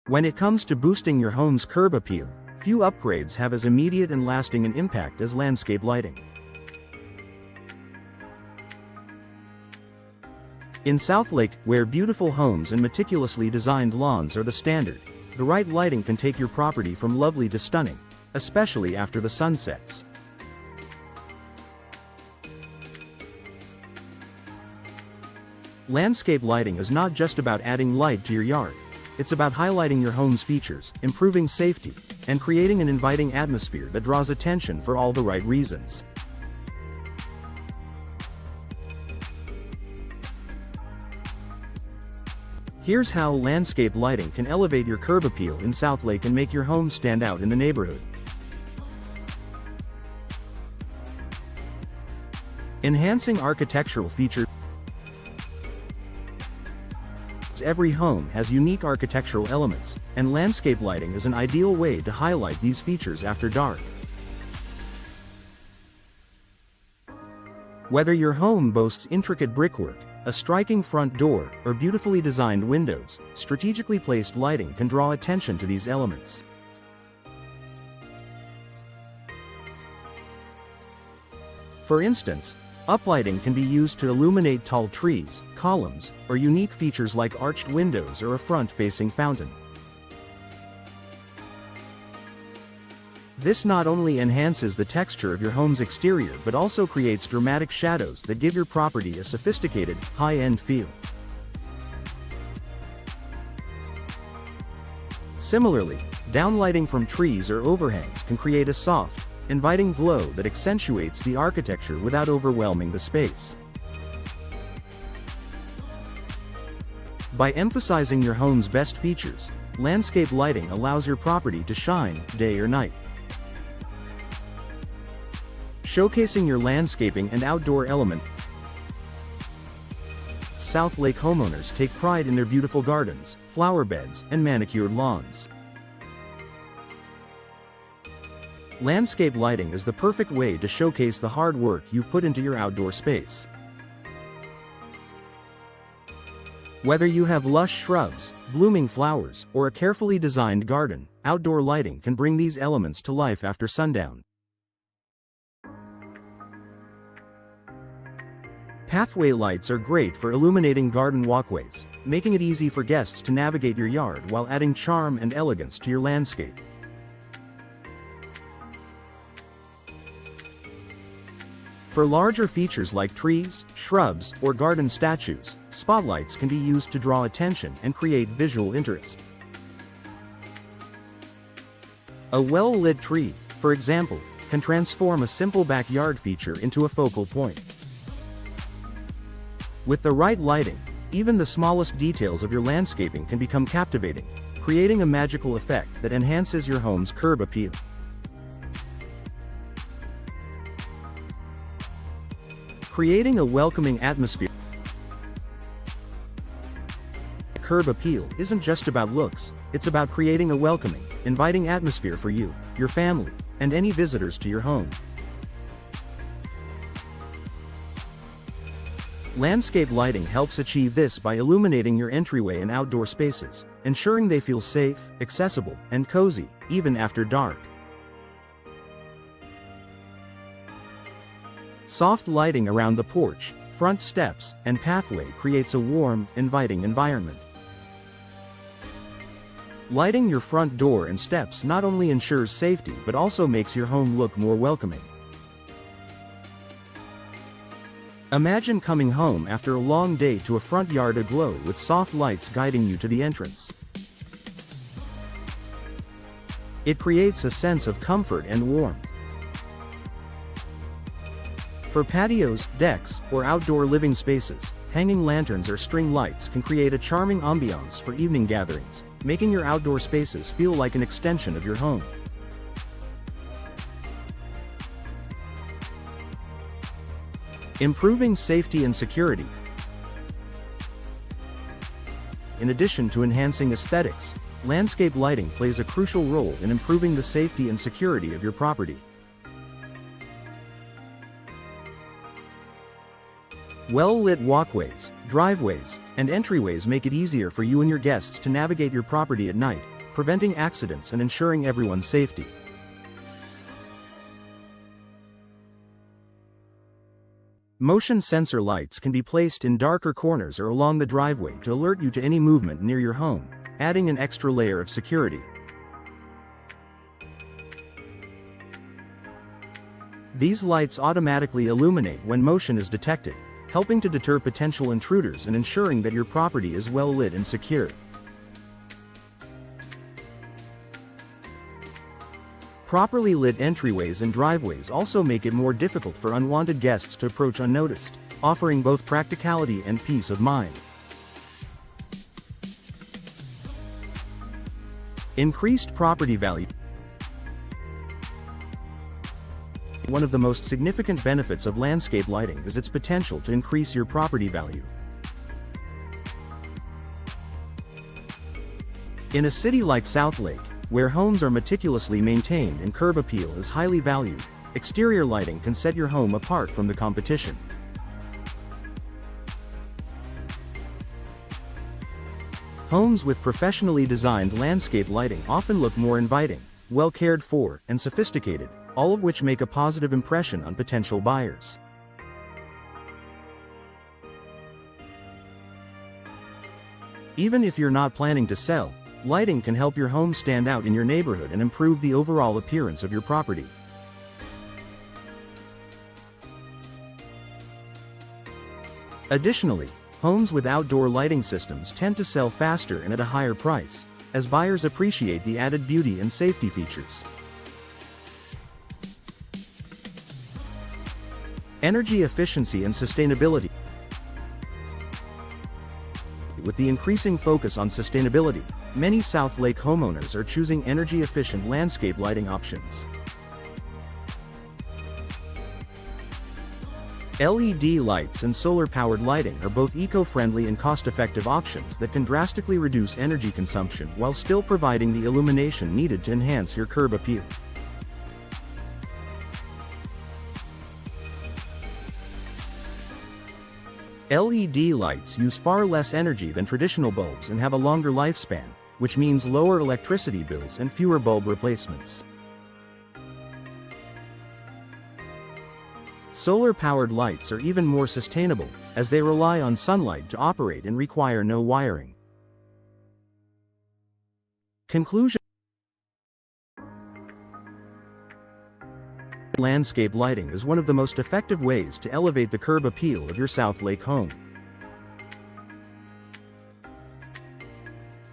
When it comes to boosting your home's curb appeal, few upgrades have as immediate and lasting an impact as landscape lighting. In Southlake, where beautiful homes and meticulously designed lawns are the standard, the right lighting can take your property from lovely to stunning, especially after the sun sets. Landscape lighting is not just about adding light to your yard. It's about highlighting your home's features, improving safety, and creating an inviting atmosphere that draws attention for all the right reasons. Here's how landscape lighting can elevate your curb appeal in Southlake and make your home stand out in the neighborhood. Enhancing architectural features. Every home has unique architectural elements, and landscape lighting is an ideal way to highlight these features after dark. Whether your home boasts intricate brickwork, a striking front door, or beautifully designed windows, strategically placed lighting can draw attention to these elements. For instance, uplighting can be used to illuminate tall trees, columns, or unique features like arched windows or a front-facing fountain. This not only enhances the texture of your home's exterior but also creates dramatic shadows that give your property a sophisticated, high-end feel. Similarly, downlighting from trees or overhangs can create a soft, inviting glow that accentuates the architecture without overwhelming the space. By emphasizing your home's best features, landscape lighting allows your property to shine, day or night. Showcasing your landscaping and outdoor element. Southlake homeowners take pride in their beautiful gardens, flower beds, and manicured lawns. Landscape lighting is the perfect way to showcase the hard work you've put into your outdoor space. Whether you have lush shrubs, blooming flowers, or a carefully designed garden, outdoor lighting can bring these elements to life after sundown. Pathway lights are great for illuminating garden walkways, making it easy for guests to navigate your yard while adding charm and elegance to your landscape. For larger features like trees, shrubs, or garden statues, spotlights can be used to draw attention and create visual interest. A well-lit tree, for example, can transform a simple backyard feature into a focal point. With the right lighting, even the smallest details of your landscaping can become captivating, creating a magical effect that enhances your home's curb appeal. Creating a welcoming atmosphere. Curb appeal isn't just about looks, it's about creating a welcoming, inviting atmosphere for you, your family, and any visitors to your home. Landscape lighting helps achieve this by illuminating your entryway and outdoor spaces, ensuring they feel safe, accessible, and cozy, even after dark. Soft lighting around the porch, front steps, and pathway creates a warm, inviting environment. Lighting your front door and steps not only ensures safety but also makes your home look more welcoming. Imagine coming home after a long day to a front yard aglow with soft lights guiding you to the entrance. It creates a sense of comfort and warmth. For patios, decks, or outdoor living spaces, hanging lanterns or string lights can create a charming ambiance for evening gatherings, making your outdoor spaces feel like an extension of your home. Improving safety and security. In addition to enhancing aesthetics, landscape lighting plays a crucial role in improving the safety and security of your property. Well-lit walkways, driveways, and entryways make it easier for you and your guests to navigate your property at night, preventing accidents and ensuring everyone's safety. Motion sensor lights can be placed in darker corners or along the driveway to alert you to any movement near your home, adding an extra layer of security. These lights automatically illuminate when motion is detected, helping to deter potential intruders and ensuring that your property is well lit and secure. Properly lit entryways and driveways also make it more difficult for unwanted guests to approach unnoticed, offering both practicality and peace of mind. Increased property value. One of the most significant benefits of landscape lighting is its potential to increase your property value. In a city like Southlake, where homes are meticulously maintained and curb appeal is highly valued, exterior lighting can set your home apart from the competition. Homes with professionally designed landscape lighting often look more inviting, well cared for, and sophisticated, all of which make a positive impression on potential buyers. Even if you're not planning to sell, lighting can help your home stand out in your neighborhood and improve the overall appearance of your property. Additionally, homes with outdoor lighting systems tend to sell faster and at a higher price, as buyers appreciate the added beauty and safety features. Energy efficiency and sustainability. With the increasing focus on sustainability, many Southlake homeowners are choosing energy-efficient landscape lighting options. LED lights and solar-powered lighting are both eco-friendly and cost-effective options that can drastically reduce energy consumption while still providing the illumination needed to enhance your curb appeal. LED lights use far less energy than traditional bulbs and have a longer lifespan, which means lower electricity bills and fewer bulb replacements. Solar-powered lights are even more sustainable, as they rely on sunlight to operate and require no wiring. Conclusion. Landscape lighting is one of the most effective ways to elevate the curb appeal of your Southlake home.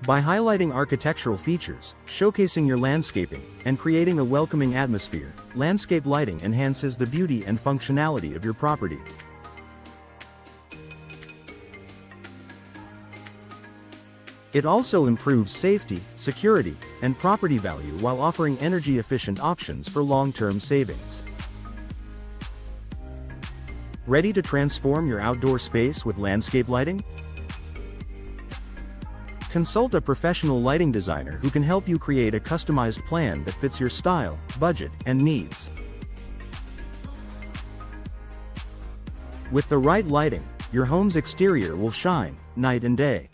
By highlighting architectural features, showcasing your landscaping, and creating a welcoming atmosphere, landscape lighting enhances the beauty and functionality of your property. It also improves safety, security, and property value while offering energy-efficient options for long-term savings. Ready to transform your outdoor space with landscape lighting? Consult a professional lighting designer who can help you create a customized plan that fits your style, budget, and needs. With the right lighting, your home's exterior will shine, night and day.